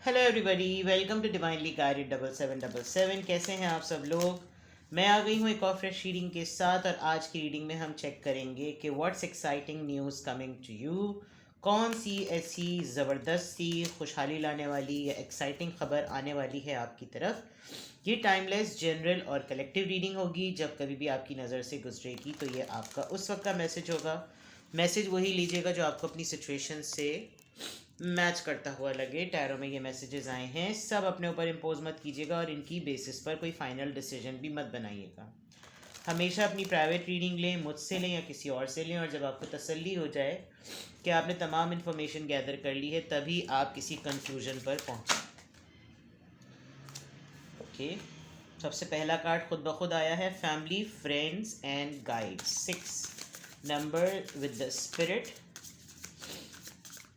Hello everybody, welcome to divinely guided 7777। कैसे हैं आप सब लोग। मैं आ गई हूँ एक और फ्रेश रीडिंग के साथ, और आज की रीडिंग में हम चेक करेंगे कि what's exciting news coming to you. कौन सी ऐसी ज़बरदस्त सी खुशहाली लाने वाली या एक्साइटिंग ख़बर आने वाली है आपकी तरफ। ये टाइमलेस, जनरल और कलेक्टिव रीडिंग होगी। जब कभी भी आपकी नज़र से गुजरेगी तो ये आपका उस वक्त का मैसेज होगा। मैसेज वही लीजिएगा जो आपको अपनी सिचुएशन से मैच करता हुआ लगे। टैरो में ये मैसेजेस आए हैं, सब अपने ऊपर इम्पोज मत कीजिएगा और इनकी बेसिस पर कोई फाइनल डिसीजन भी मत बनाइएगा। हमेशा अपनी प्राइवेट रीडिंग लें, मुझसे लें या किसी और से लें, और जब आपको तसल्ली हो जाए कि आपने तमाम इन्फॉर्मेशन गैदर कर ली है तभी आप किसी कंक्लूजन पर पहुँचें। ओके, सबसे पहला कार्ड खुद ब खुद आया है, family, friends and guides. 6 number with the spirit.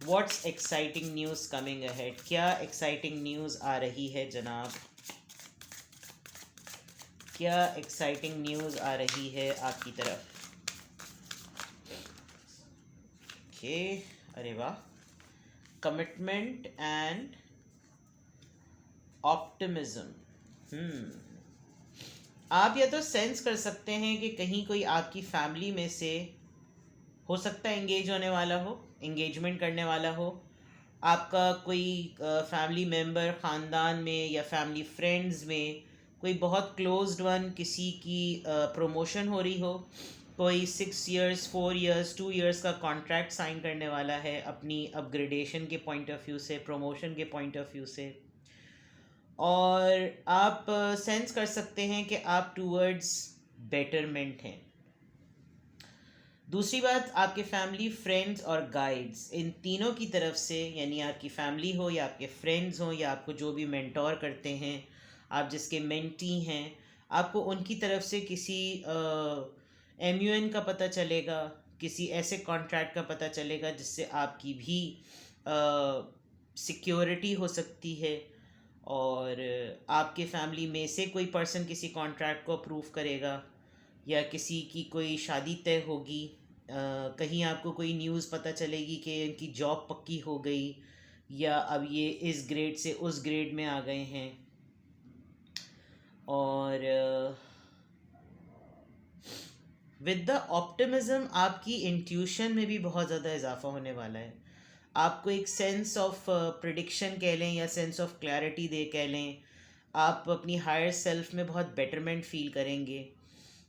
What's exciting news coming ahead. क्या एक्साइटिंग न्यूज़ आ रही है जनाब, क्या एक्साइटिंग न्यूज़ आ रही है आपकी तरफ। ओके, अरे वाह, कमिटमेंट एंड ऑप्टिमिज्म। आप या तो सेंस कर सकते हैं कि कहीं कोई आपकी फैमिली में से हो सकता है एंगेज होने वाला हो, एंगेजमेंट करने वाला हो। आपका कोई फैमिली मेम्बर ख़ानदान में या फैमिली फ्रेंड्स में कोई बहुत क्लोज्ड वन, किसी की प्रमोशन हो रही हो। कोई 6 इयर्स, 4 इयर्स, 2 इयर्स का कॉन्ट्रैक्ट साइन करने वाला है अपनी अपग्रेडेशन के पॉइंट ऑफ व्यू से, प्रमोशन के पॉइंट ऑफ व्यू से। और आप सेंस कर सकते हैं कि आप टूवर्ड्स बेटरमेंट हैं। दूसरी बात, आपके फैमिली, फ्रेंड्स और गाइड्स, इन तीनों की तरफ से, यानी आपकी फैमिली हो या आपके फ्रेंड्स हो या आपको जो भी मेंटोर करते हैं, आप जिसके मेंटी हैं, आपको उनकी तरफ से किसी MUN का पता चलेगा, किसी ऐसे कॉन्ट्रैक्ट का पता चलेगा जिससे आपकी भी सिक्योरिटी हो सकती है। और आपके फैमिली में से कोई पर्सन किसी कॉन्ट्रैक्ट को अप्रूव करेगा, या किसी की कोई शादी तय होगी। कहीं आपको कोई न्यूज़ पता चलेगी कि इनकी जॉब पक्की हो गई, या अब ये इस ग्रेड से उस ग्रेड में आ गए हैं। और विद द ऑप्टिमिज्म आपकी इंट्यूशन में भी बहुत ज़्यादा इजाफा होने वाला है। आपको एक सेंस ऑफ प्रिडिक्शन कह लें या सेंस ऑफ क्लैरिटी दे कह लें, आप अपनी हायर सेल्फ में बहुत बेटरमेंट फील करेंगे।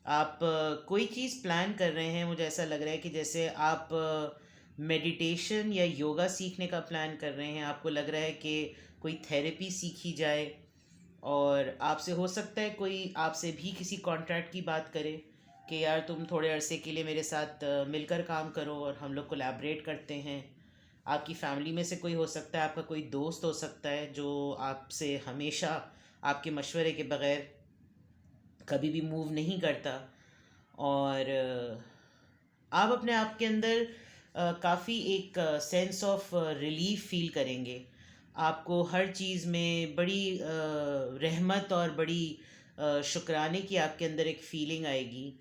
आप कोई चीज़ प्लान कर रहे हैं, मुझे ऐसा लग रहा है कि जैसे आप मेडिटेशन या योगा सीखने का प्लान कर रहे हैं। आपको लग रहा है कि कोई थेरेपी सीखी जाए, और आपसे हो सकता है कोई आपसे भी किसी कॉन्ट्रैक्ट की बात करे कि यार तुम थोड़े अरसे के लिए मेरे साथ मिलकर काम करो और हम लोग कोलैबोरेट करते हैं। आपकी फैमिली में से कोई हो सकता है, आपका कोई दोस्त हो सकता है जो आपसे हमेशा आपके मशवरे के बग़ैर कभी भी मूव नहीं करता। और आप अपने आप के अंदर काफ़ी एक सेंस ऑफ रिलीफ फील करेंगे। आपको हर चीज़ में बड़ी रहमत और बड़ी शुक्राने की आपके अंदर एक फ़ीलिंग आएगी।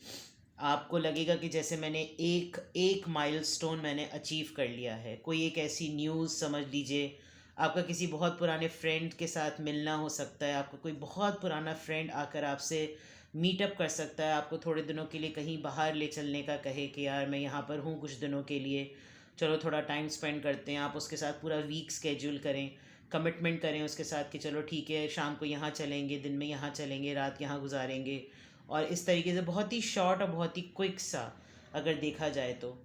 आपको लगेगा कि जैसे मैंने एक एक माइलस्टोन मैंने अचीव कर लिया है। कोई एक ऐसी न्यूज़ समझ लीजिए, आपका किसी बहुत पुराने फ्रेंड के साथ मिलना हो सकता है। आपका कोई बहुत पुराना फ्रेंड आकर आपसे मीटअप कर सकता है, आपको थोड़े दिनों के लिए कहीं बाहर ले चलने का कहे कि यार मैं यहाँ पर हूँ कुछ दिनों के लिए, चलो थोड़ा टाइम स्पेंड करते हैं। आप उसके साथ पूरा वीक स्केड्यूल करें, कमिटमेंट करें उसके साथ कि चलो ठीक है, शाम को यहाँ चलेंगे, दिन में यहाँ चलेंगे, रात यहाँ गुजारेंगे। और इस तरीके से बहुत ही शॉर्ट और बहुत ही क्विक सा अगर देखा जाए तो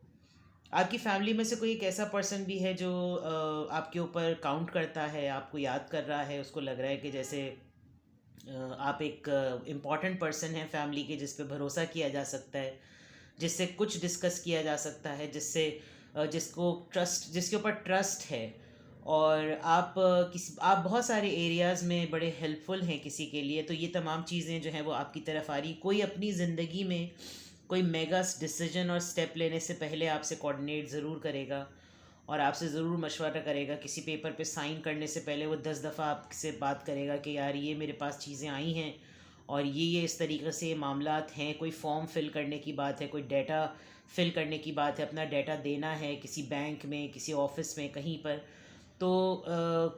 आपकी फैमिली में से कोई एक ऐसा पर्सन भी है जो आपके ऊपर काउंट करता है, आपको याद कर रहा है। उसको लग रहा है कि जैसे आप एक इम्पॉर्टेंट पर्सन हैं फैमिली के, जिस पे भरोसा किया जा सकता है, जिससे कुछ डिस्कस किया जा सकता है, जिससे जिसके ऊपर ट्रस्ट है। और आप बहुत सारे एरियाज़ में बड़े हेल्पफुल हैं किसी के लिए। तो ये तमाम चीज़ें जो हैं वो आपकी तरफ आ रही। कोई अपनी ज़िंदगी में कोई मेगा डिसीजन और स्टेप लेने से पहले आपसे कोऑर्डिनेट ज़रूर करेगा और आपसे ज़रूर मशवरा करेगा। किसी पेपर पे साइन करने से पहले वो 10 दफ़ा आपसे बात करेगा कि यार ये मेरे पास चीज़ें आई हैं और ये इस तरीक़े से मामलात हैं। कोई फॉर्म फिल करने की बात है, कोई डाटा फिल करने की बात है, अपना डाटा देना है किसी बैंक में, किसी ऑफिस में, कहीं पर। तो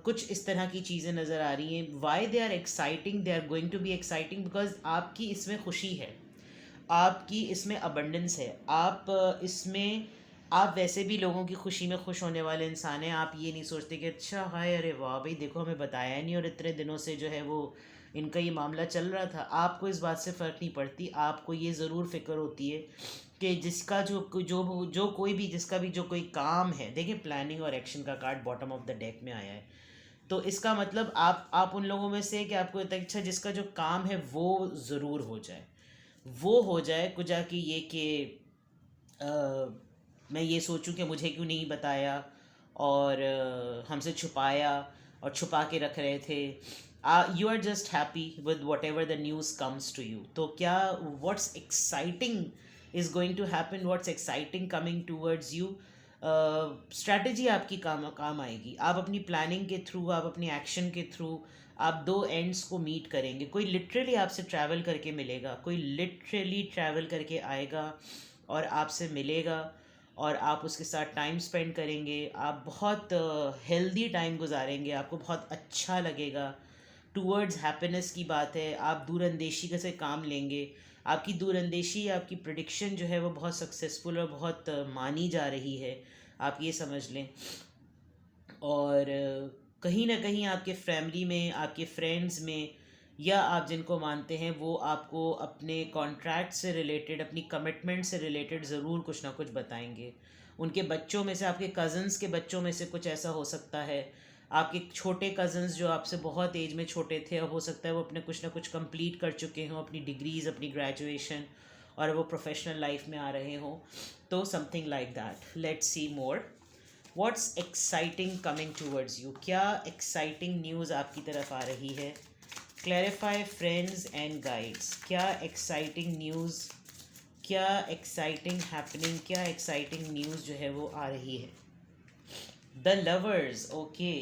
कुछ इस तरह की चीज़ें नज़र आ रही हैं. Why they are exciting, they are going to be exciting because आपकी इसमें खुशी है, आपकी इसमें अबंडेंस है, आप इसमें आप वैसे भी लोगों की खुशी में खुश होने वाले इंसान हैं. आप ये नहीं सोचते कि अच्छा हाय अरे वाह भाई देखो हमें बताया नहीं और इतने दिनों से जो है वो इनका ये मामला चल रहा था. आपको इस बात से फ़र्क नहीं पड़ती. आपको ये ज़रूर फ़िक्र होती है कि जिसका जो कोई भी जिसका भी जो कोई काम है. देखिए प्लानिंग और एक्शन का card bottom of the deck में आया है, तो इसका मतलब आप उन लोगों में से कि आपको इतना अच्छा जिसका जो काम है वो ज़रूर हो जाए, वो हो जाए. कुछ जाके ये कि मैं ये सोचूं कि मुझे क्यों नहीं बताया और हमसे छुपाया और छुपा के रख रहे थे. You are just happy with whatever the news comes to you. तो क्या what's exciting is going to happen, what's exciting coming towards you. Strategy आपकी काम आएगी. आप अपनी प्लानिंग के थ्रू, आप अपनी एक्शन के थ्रू आप दो एंड्स को मीट करेंगे. कोई लिटरली आपसे ट्रैवल करके मिलेगा, कोई लिटरली ट्रैवल करके आएगा और आपसे मिलेगा और आप उसके साथ टाइम स्पेंड करेंगे. आप बहुत हेल्दी टाइम गुजारेंगे, आपको बहुत अच्छा लगेगा. टूवर्ड्स हैप्पीनेस की बात है. आप दूरअंदेशी से काम लेंगे. आपकी दूरअंदेशी, आपकी प्रिडिक्शन जो है वो बहुत सक्सेसफुल और बहुत मानी जा रही है, आप ये समझ लें. और कहीं ना कहीं आपके फैमिली में, आपके फ्रेंड्स में, या आप जिनको मानते हैं वो आपको अपने कॉन्ट्रैक्ट से रिलेटेड, अपनी कमिटमेंट से रिलेटेड ज़रूर कुछ ना कुछ बताएंगे. उनके बच्चों में से, आपके कज़न्स के बच्चों में से कुछ ऐसा हो सकता है. आपके छोटे कज़न्स जो आपसे बहुत एज में छोटे थे, अब हो सकता है वो अपने कुछ ना कुछ कंप्लीट कर चुके हों, अपनी डिग्रीज़, अपनी ग्रेजुएशन, और वो प्रोफेशनल लाइफ में आ रहे हों. तो something like that. Let's see more. What's exciting coming towards you. क्या एक्साइटिंग न्यूज़ आपकी तरफ आ रही है. Clarify friends and guides. क्या एक्साइटिंग न्यूज़, क्या एक्साइटिंग हैपनिंग, क्या एक्साइटिंग न्यूज़ जो है वो आ रही है. The lovers. ओके,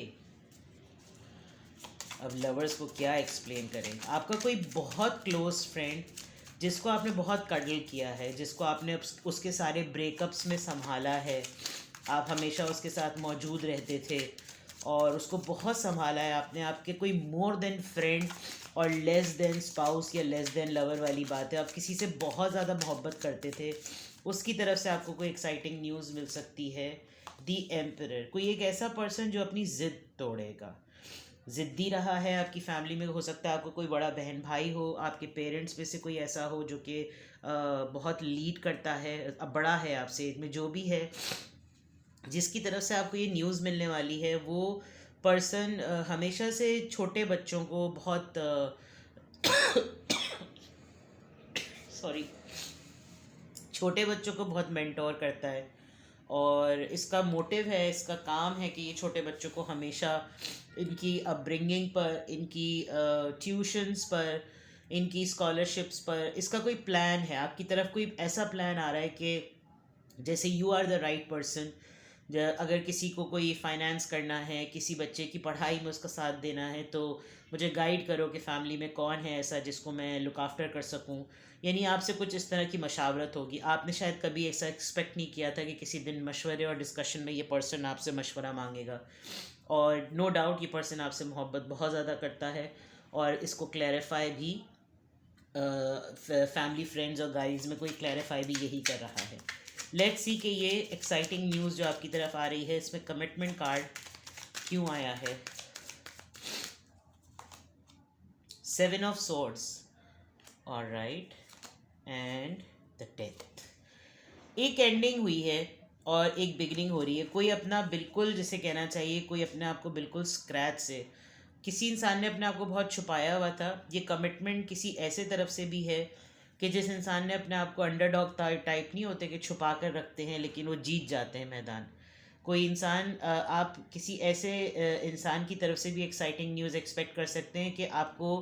अब लवर्स को क्या एक्सप्लेन करें. आपका कोई बहुत क्लोज फ्रेंड जिसको आपने बहुत कडल किया है, जिसको आपने उसके सारे ब्रेकअप्स में संभाला है, आप हमेशा उसके साथ मौजूद रहते थे और उसको बहुत संभाला है आपने. आपके कोई मोर देन फ्रेंड और लेस देन स्पाउस या लेस देन लवर वाली बात है, आप किसी से बहुत ज़्यादा मोहब्बत करते थे, उसकी तरफ से आपको कोई एक्साइटिंग न्यूज़ मिल सकती है. दी एम्परर. कोई एक ऐसा पर्सन जो अपनी ज़िद तोड़ेगा, ज़िद्दी रहा है आपकी फैमिली में. हो सकता है आपको कोई बड़ा बहन भाई हो, आपके पेरेंट्स में से कोई ऐसा हो जो कि बहुत लीड करता है, अब बड़ा है आपसे एज में, जो भी है, जिसकी तरफ से आपको ये न्यूज़ मिलने वाली है. वो पर्सन हमेशा से छोटे बच्चों को बहुत सॉरी, छोटे बच्चों को बहुत मेंटोर करता है और इसका मोटिव है, इसका काम है कि ये छोटे बच्चों को हमेशा इनकी अपब्रिंगिंग पर, इनकी ट्यूशन्स पर, इनकी स्कॉलरशिप्स पर, इसका कोई प्लान है. आपकी तरफ कोई ऐसा प्लान आ रहा है कि जैसे you are the right person. अगर किसी को कोई फाइनेंस करना है, किसी बच्चे की पढ़ाई में उसका साथ देना है, तो मुझे गाइड करो कि फ़ैमिली में कौन है ऐसा जिसको मैं लुक आफ्टर कर सकूं. यानी आपसे कुछ इस तरह की मशावरत होगी. आपने शायद कभी ऐसा एक्सपेक्ट नहीं किया था कि किसी दिन मशवरे और डिस्कशन में ये पर्सन आपसे मशवरा मांगेगा. और नो डाउट ये पर्सन आपसे मोहब्बत बहुत ज़्यादा करता है और इसको क्लैरिफाई भी फैमिली, फ्रेंड्स और गाइड्स में कोई क्लैरिफाई भी यही कर रहा है. लेट्स सी कि ये एक्साइटिंग न्यूज़ जो आपकी तरफ आ रही है, इसमें कमिटमेंट कार्ड क्यों आया है. 7 of swords. Alright. And the death. एक एंडिंग हुई है और एक बिगनिंग हो रही है. कोई अपना बिल्कुल, जिसे कहना चाहिए, कोई अपने आप को बिल्कुल स्क्रैच से, किसी इंसान ने अपने आप को बहुत छुपाया हुआ था. ये कमिटमेंट किसी ऐसे तरफ से भी है कि जिस इंसान ने अपने आप को अंडरडॉग टाइप, नहीं होते कि छुपा कर रखते हैं लेकिन वो जीत जाते हैं मैदान. कोई इंसान, आप किसी ऐसे इंसान की तरफ से भी एक्साइटिंग न्यूज़ एक्सपेक्ट कर सकते हैं कि आपको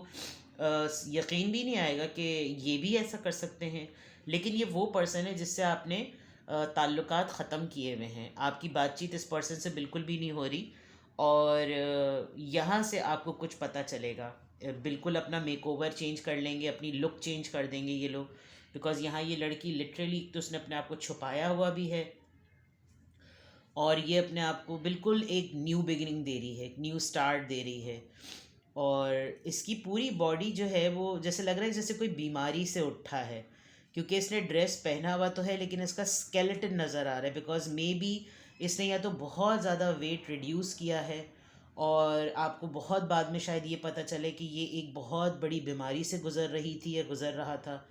यकीन भी नहीं आएगा कि ये भी ऐसा कर सकते हैं. लेकिन ये वो पर्सन है जिससे आपने ताल्लुकात ख़त्म किए हुए हैं. आपकी बातचीत इस पर्सन से बिल्कुल भी नहीं हो रही और यहाँ से आपको कुछ पता चलेगा. बिल्कुल अपना मेकओवर चेंज कर लेंगे, अपनी लुक चेंज कर देंगे ये लोग. बिकॉज़ यहाँ ये लड़की लिटरली तो उसने अपने आप को छुपाया हुआ भी है और ये अपने आप को बिल्कुल एक न्यू बिगिनिंग दे रही है, एक न्यू स्टार्ट दे रही है। और इसकी पूरी बॉडी जो है वो जैसे लग रहा है जैसे कोई बीमारी से उठा है, क्योंकि इसने ड्रेस पहना हुआ तो है लेकिन इसका स्केलेटन नज़र आ रहा है, बिकॉज मे बी इसने या तो बहुत ज़्यादा वेट रिड्यूस किया है, और आपको बहुत बाद में शायद ये पता चले कि ये एक बहुत बड़ी बीमारी से गुज़र रही थी या गुज़र रहा था,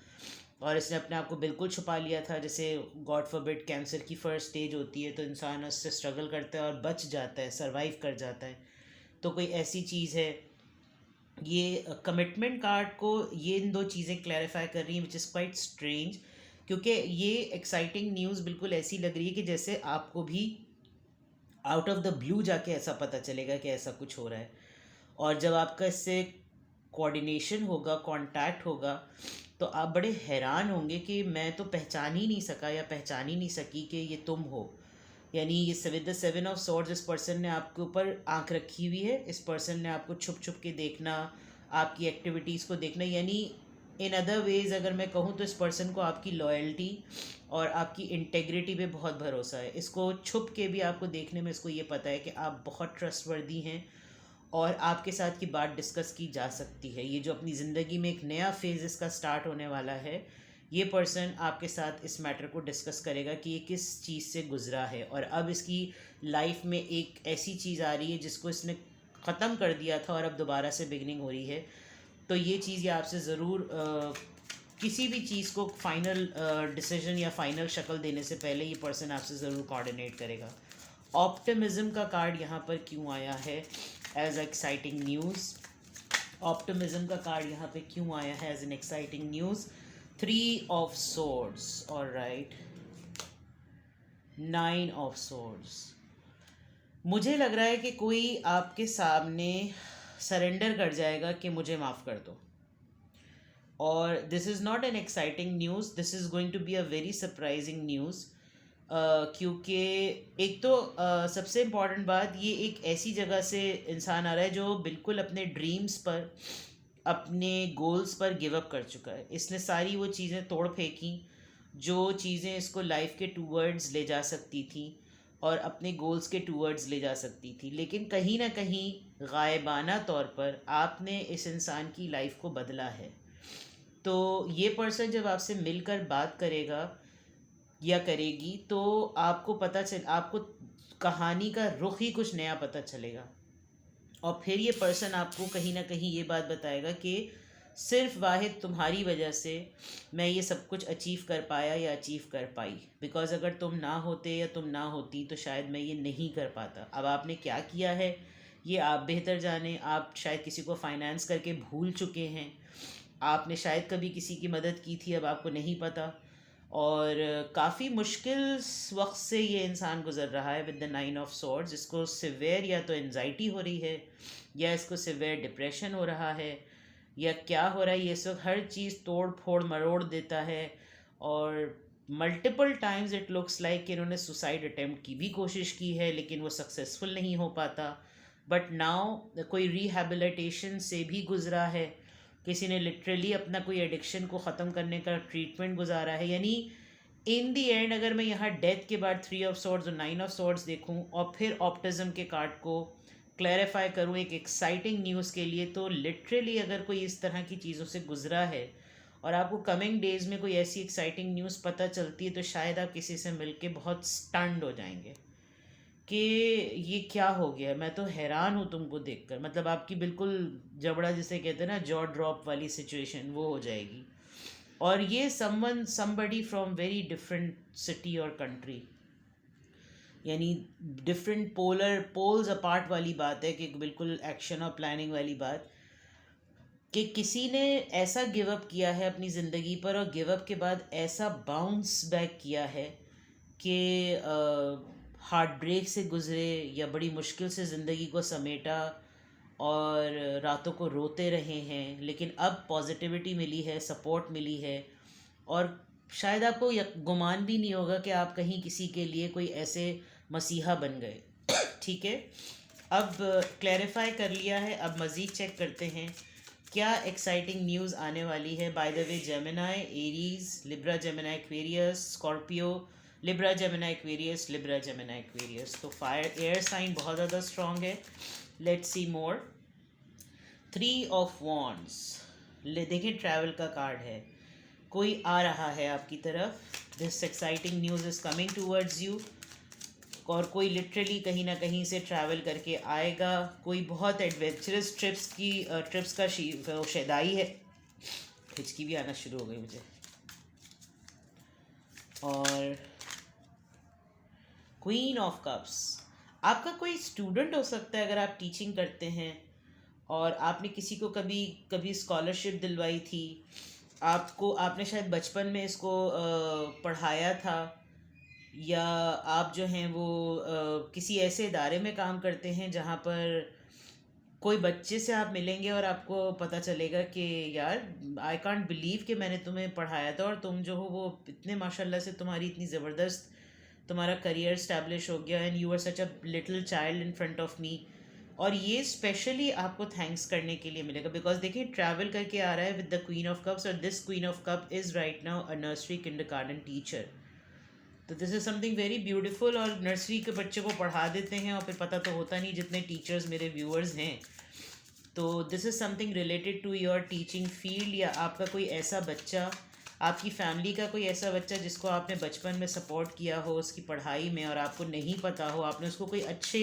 और इसने अपने आप को बिल्कुल छुपा लिया था। जैसे गॉड फॉरबिड कैंसर की फर्स्ट स्टेज होती है तो इंसान उससे स्ट्रगल करता है और बच जाता है, सरवाइव कर जाता है। तो कोई ऐसी चीज़ है। ये कमिटमेंट कार्ड को ये इन दो चीज़ें क्लैरिफाई कर रही हैं, विच इज़ क्वाइट स्ट्रेंज, क्योंकि ये एक्साइटिंग न्यूज़ बिल्कुल ऐसी लग रही है कि जैसे आपको भी आउट ऑफ द ब्लू जाके ऐसा पता चलेगा कि ऐसा कुछ हो रहा है। और जब आपका इससे कोऑर्डिनेशन होगा, कांटेक्ट होगा, तो आप बड़े हैरान होंगे कि मैं तो पहचान ही नहीं सका या पहचान ही नहीं सकी कि ये तुम हो। यानी ये विद द 7 ऑफ सॉर्ड्स इस पर्सन ने आपके ऊपर आंख रखी हुई है, इस पर्सन ने आपको छुप छुप के देखना, आपकी एक्टिविटीज़ को देखना। यानी इन अदर वेज अगर मैं कहूँ तो इस पर्सन को आपकी लॉयल्टी और आपकी इंटेग्रिटी पे बहुत भरोसा है। इसको छुप के भी आपको देखने में इसको ये पता है कि आप बहुत ट्रस्टवर्दी हैं और आपके साथ की बात डिस्कस की जा सकती है। ये जो अपनी ज़िंदगी में एक नया फेज़ इसका स्टार्ट होने वाला है, ये पर्सन आपके साथ इस मैटर को डिस्कस करेगा कि ये किस चीज़ से गुज़रा है, और अब इसकी लाइफ में एक ऐसी चीज़ आ रही है जिसको इसने ख़त्म कर दिया था और अब दोबारा से बिगनिंग हो रही है। तो ये चीज़ ये आपसे ज़रूर किसी भी चीज़ को फाइनल डिसीजन या फाइनल शक्ल देने से पहले ये पर्सन आपसे ज़रूर कोऑर्डिनेट करेगा। ऑप्टिमिज्म का कार्ड यहाँ पर क्यों आया है एज एक्साइटिंग न्यूज़? ऑप्टिमिज्म का कार्ड यहाँ पे क्यों आया है as an exciting news? 3 of swords, alright, 9 of swords. मुझे लग रहा है कि कोई आपके सामने सरेंडर कर जाएगा कि मुझे माफ़ कर दो। और this is not an exciting news, this is going to be a very surprising news. क्योंकि एक तो सबसे इम्पॉर्टेंट बात, ये एक ऐसी जगह से इंसान आ रहा है जो बिल्कुल अपने ड्रीम्स पर, अपने गोल्स पर गिव अप कर चुका है। इसने सारी वो चीज़ें तोड़ फेंकी जो चीज़ें इसको लाइफ के टूवर्ड्स ले जा सकती थी और अपने गोल्स के टूवर्ड्स ले जा सकती थी, लेकिन कहीं ना कहीं गायबाना तौर पर आपने इस इंसान की लाइफ को बदला है। तो ये पर्सन जब आपसे मिलकर बात करेगा या करेगी तो आपको कहानी का रुख ही कुछ नया पता चलेगा, और फिर ये पर्सन आपको कहीं ना कहीं ये बात बताएगा कि सिर्फ वाहिद तुम्हारी वजह से मैं ये सब कुछ अचीव कर पाया या अचीव कर पाई, बिकॉज़ अगर तुम ना होते या तुम ना होती तो शायद मैं ये नहीं कर पाता। अब आपने क्या किया है ये आप बेहतर जाने। आप शायद किसी को फाइनेंस करके भूल चुके हैं, आपने शायद कभी किसी की मदद की थी, अब आपको नहीं पता। और काफ़ी मुश्किल वक्त से ये इंसान गुज़र रहा है विद द 9 ऑफ सोर्ड्स। इसको सिवियर या तो एनजाइटी हो रही है या इसको सिवियर डिप्रेशन हो रहा है या क्या हो रहा है। ये इस वक्त हर चीज़ तोड़ फोड़ मरोड़ देता है, और multiple times it looks like कि इन्होंने सुसाइड अटेम्प्ट की भी कोशिश की है लेकिन वो सक्सेसफुल नहीं हो पाता। बट नाउ कोई रिहैबिलिटेशन से भी गुज़रा है, किसी ने लिटरली अपना कोई एडिक्शन को ख़त्म करने का ट्रीटमेंट गुजारा है। यानी इन दी एंड अगर मैं यहाँ डेथ के बाद 3 ऑफ सोर्ड्स और 9 ऑफ सोर्ड्स देखूँ और फिर ऑप्टिज्म के कार्ड को क्लैरिफाई करूँ एक एक्साइटिंग न्यूज़ के लिए, तो लिटरली अगर कोई इस तरह की चीज़ों से गुजरा है और आपको कमिंग डेज़ में कोई ऐसी एक्साइटिंग न्यूज़ पता चलती है तो शायद आप किसी से मिलके बहुत स्टन्ड हो जाएंगे कि ये क्या हो गया। मैं तो हैरान हूँ तुमको देखकर, मतलब आपकी बिल्कुल जबड़ा जिसे कहते हैं ना, जॉ ड्रॉप वाली सिचुएशन वो हो जाएगी। और ये somebody from very different city और कंट्री, यानी डिफरेंट पोल्स अपार्ट वाली बात है कि बिल्कुल एक्शन और प्लानिंग वाली बात, कि किसी ने ऐसा गिव अप किया है अपनी ज़िंदगी पर और गिव अप के बाद ऐसा बाउंस बैक किया है कि हार्ट ब्रेक से गुज़रे या बड़ी मुश्किल से ज़िंदगी को समेटा और रातों को रोते रहे हैं, लेकिन अब पॉजिटिविटी मिली है, सपोर्ट मिली है, और शायद आपको गुमान भी नहीं होगा कि आप कहीं किसी के लिए कोई ऐसे मसीहा बन गए। ठीक है, अब क्लैरिफाई कर लिया है, अब मज़ीद चेक करते हैं क्या एक्साइटिंग न्यूज़ आने वाली है। By the way Gemini, Aries, Libra, Gemini, Aquarius, Scorpio, Libra Gemini Aquarius, Libra Gemini Aquarius. तो फायर एयर साइन बहुत ज़्यादा स्ट्रॉन्ग है। Let's see more. 3 of wands, ले देखिए ट्रैवल का कार्ड है, कोई आ रहा है आपकी तरफ, this exciting news is coming towards you, और कोई लिटरली कहीं ना कहीं से ट्रैवल करके आएगा, कोई बहुत एडवेंचरस ट्रिप्स का शैदाई है। हिचकी भी आना शुरू हो गई मुझे। और क्वीन ऑफ कप्स, आपका कोई स्टूडेंट हो सकता है अगर आप टीचिंग करते हैं और आपने किसी को कभी कभी स्कॉलरशिप दिलवाई थी, आपने शायद बचपन में इसको पढ़ाया था, या आप जो हैं वो किसी ऐसे इदारे में काम करते हैं जहाँ पर कोई बच्चे से आप मिलेंगे और आपको पता चलेगा कि यार आई कांट बिलीव कि मैंने तुम्हें पढ़ाया था और तुम जो हो वो इतने माशाल्लाह से तुम्हारी इतनी ज़बरदस्त तुम्हारा करियर स्टैब्लिश हो गया, and you are such a little child in front of me. और ये स्पेशली आपको थैंक्स करने के लिए मिलेगा, बिकॉज देखिए ट्रैवल करके आ रहा है with the queen of cups, और this queen of cup is right now a nursery kindergarten teacher. तो this is something very beautiful. और नर्सरी के बच्चे को पढ़ा देते हैं और फिर पता तो होता नहीं, जितने टीचर्स मेरे व्यूअर्स हैं, तो this is something related to your teaching field, या आपका कोई ऐसा बच्चा, आपकी फैमिली का कोई ऐसा बच्चा जिसको आपने बचपन में सपोर्ट किया हो उसकी पढ़ाई में और आपको नहीं पता हो, आपने उसको कोई अच्छे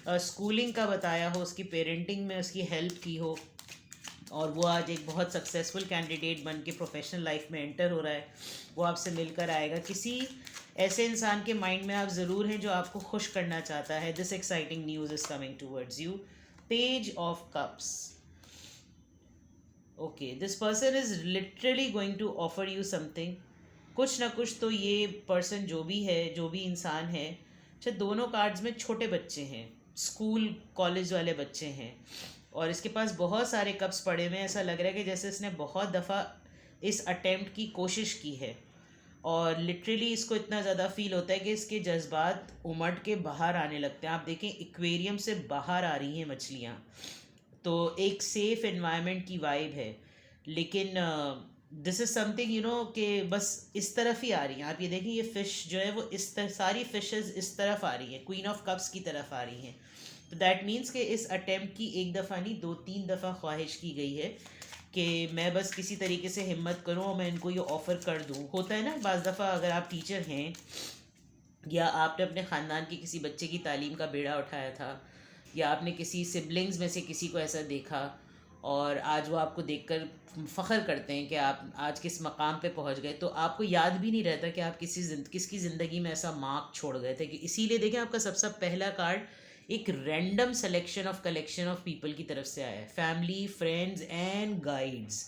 स्कूलिंग का बताया हो, उसकी पेरेंटिंग में उसकी हेल्प की हो, और वो आज एक बहुत सक्सेसफुल कैंडिडेट बन के प्रोफेशनल लाइफ में एंटर हो रहा है, वो आपसे मिलकर आएगा। किसी ऐसे इंसान के माइंड में आप ज़रूर हैं जो आपको खुश करना चाहता है। This exciting news is coming towards you. Page of cups, okay, this person is literally going to offer you something. कुछ ना कुछ तो ये पर्सन जो भी है, जो भी इंसान है, अच्छा दोनों कार्ड्स में छोटे बच्चे हैं, स्कूल कॉलेज वाले बच्चे हैं, और इसके पास बहुत सारे कप्स पड़े हुए हैं। ऐसा लग रहा है कि जैसे इसने बहुत दफ़ा इस अटेम्प्ट की कोशिश की है, और लिटरली इसको इतना ज़्यादा फील होता है कि इसके जज्बात उमड़ के बाहर आने लगते हैं। आप देखें एक्वेरियम से बाहर आ रही हैं मछलियाँ, तो एक सेफ़ एनवायरनमेंट की वाइब है, लेकिन this is something you know कि बस इस तरफ ही आ रही हैं। आप ये देखें, ये फ़िश जो है वो इस तरह, सारी फ़िशेज़ इस तरफ आ रही हैं, क्वीन ऑफ कप्स की तरफ आ रही हैं। तो दैट मीन्स कि इस अटेम्प्ट की एक दफ़ा नहीं 2-3 दफ़ा ख्वाहिश की गई है कि मैं बस किसी तरीके से हिम्मत करूं और मैं इनको ये ऑफ़र कर दूं। होता है ना बाज़ दफ़ा, अगर आप टीचर हैं या आपने अपने ख़ानदान के किसी बच्चे की तालीम का बेड़ा उठाया था, या आपने किसी सिबलिंग्स में से किसी को ऐसा देखा और आज वो आपको देखकर फ़ख्र करते हैं कि आप आज किस मकाम पे पहुंच गए, तो आपको याद भी नहीं रहता कि आप किसकी ज़िंदगी में ऐसा मार्क छोड़ गए थे। कि इसीलिए देखें आपका सबसे पहला कार्ड एक random selection of collection of people की तरफ से आया है, फैमिली, फ्रेंड्स एंड गाइड्स।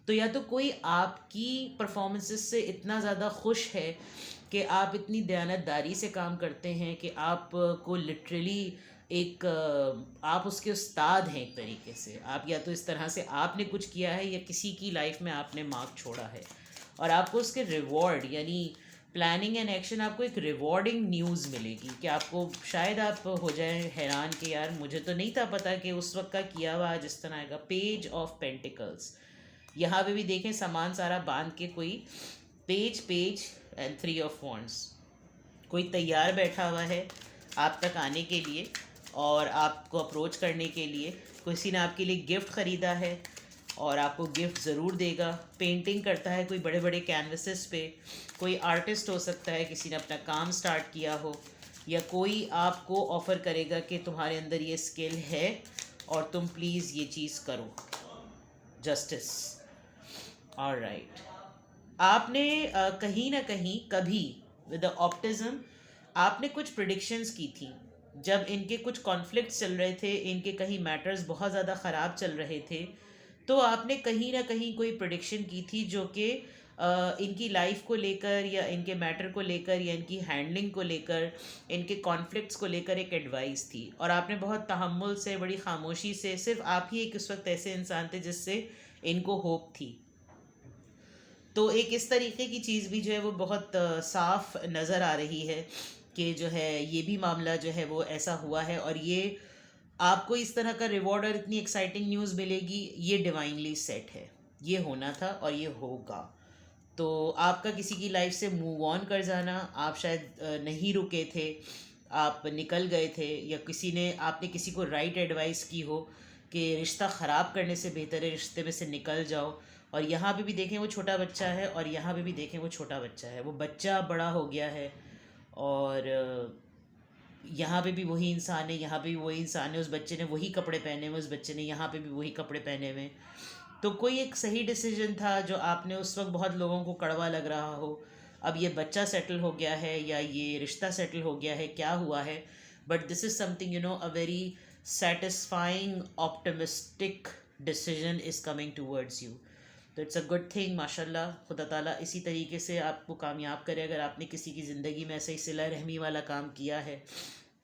तो या तो कोई आपकी परफॉर्मेंसेस से इतना ज़्यादा खुश है कि आप इतनी दयानतदारी से काम करते हैं कि आप को लिटरली एक आप उसके उस्ताद हैं एक तरीके से। आप या तो इस तरह से आपने कुछ किया है या किसी की लाइफ में आपने मार्क छोड़ा है, और आपको उसके रिवॉर्ड यानी प्लानिंग एंड एक्शन, आपको एक रिवॉर्डिंग न्यूज़ मिलेगी कि आपको शायद आप हो जाए हैरान कि यार मुझे तो नहीं था पता कि उस वक्त का किया हुआ आज इस तरह आएगा। पेज ऑफ पेंटिकल्स, यहाँ पे भी देखें सामान सारा बांध के कोई पेज एंड 3 ऑफ वॉन्ड्स, कोई तैयार बैठा हुआ है आप तक आने के लिए और आपको अप्रोच करने के लिए। किसी ने आपके लिए गिफ्ट ख़रीदा है और आपको गिफ्ट ज़रूर देगा। पेंटिंग करता है कोई बड़े बड़े कैनवसेस पे, कोई आर्टिस्ट हो सकता है, किसी ने अपना काम स्टार्ट किया हो, या कोई आपको ऑफ़र करेगा कि तुम्हारे अंदर ये स्किल है और तुम प्लीज़ ये चीज़ करो। Justice, alright. आपने कहीं ना कहीं कभी विद द ऑप्टिज्म आपने कुछ प्रिडिक्शंस की थी जब इनके कुछ कॉन्फ्लिक्ट्स चल रहे थे, इनके कहीं मैटर्स बहुत ज़्यादा ख़राब चल रहे थे, तो आपने कहीं ना कहीं कोई प्रिडिक्शन की थी जो कि इनकी लाइफ को लेकर या इनके मैटर को लेकर या इनकी हैंडलिंग को लेकर, इनके कॉन्फ्लिक्ट्स को लेकर एक एडवाइस थी, और आपने बहुत तहम्मुल से, बड़ी खामोशी से, सिर्फ आप ही एक उस वक्त ऐसे इंसान थे जिससे इनको होप थी। तो एक इस तरीके की चीज़ भी जो है वो बहुत साफ नज़र आ रही है कि जो है ये भी मामला जो है वो ऐसा हुआ है, और ये आपको इस तरह का रिवॉर्ड और इतनी एक्साइटिंग न्यूज़ मिलेगी, ये डिवाइनली सेट है, ये होना था और ये होगा। तो आपका किसी की लाइफ से मूव ऑन कर जाना, आप शायद नहीं रुके थे, आप निकल गए थे, या किसी ने आपने किसी को राइट एडवाइस की हो कि रिश्ता ख़राब करने से बेहतर है रिश्ते में से निकल जाओ। और यहाँ पे भी देखें वो छोटा बच्चा है, और यहाँ पे भी देखें वो छोटा बच्चा है, वो बच्चा बड़ा हो गया है, और यहाँ पे भी वही इंसान है, यहाँ पे भी वही इंसान है, उस बच्चे ने वही कपड़े पहने हुए, उस बच्चे ने यहाँ पे भी वही कपड़े पहने हुए। तो कोई एक सही डिसीजन था जो आपने उस वक्त बहुत लोगों को कड़वा लग रहा हो, अब ये बच्चा सेटल हो गया है या ये रिश्ता सेटल हो गया है, क्या हुआ है, but this is something a very satisfying optimistic decision is coming towards you. तो इट्स अ गुड थिंग, माशाल्लाह। खुदा ताला इसी तरीके से आपको कामयाब करे। अगर आपने किसी की ज़िंदगी में ऐसे ही सिला रहमी वाला काम किया है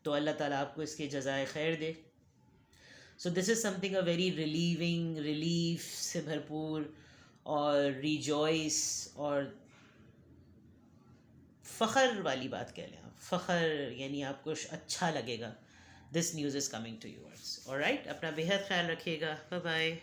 तो अल्लाह ताला आपको इसके जज़ाए खैर दे। So this is something a very relieving, relief से भरपूर और रिजॉइस और फ़ख्र वाली बात कह लें आप, फ़ख्र यानी आपको अच्छा लगेगा। This news is coming to yours. Alright, अपना बेहद ख्याल रखिएगा। Bye bye.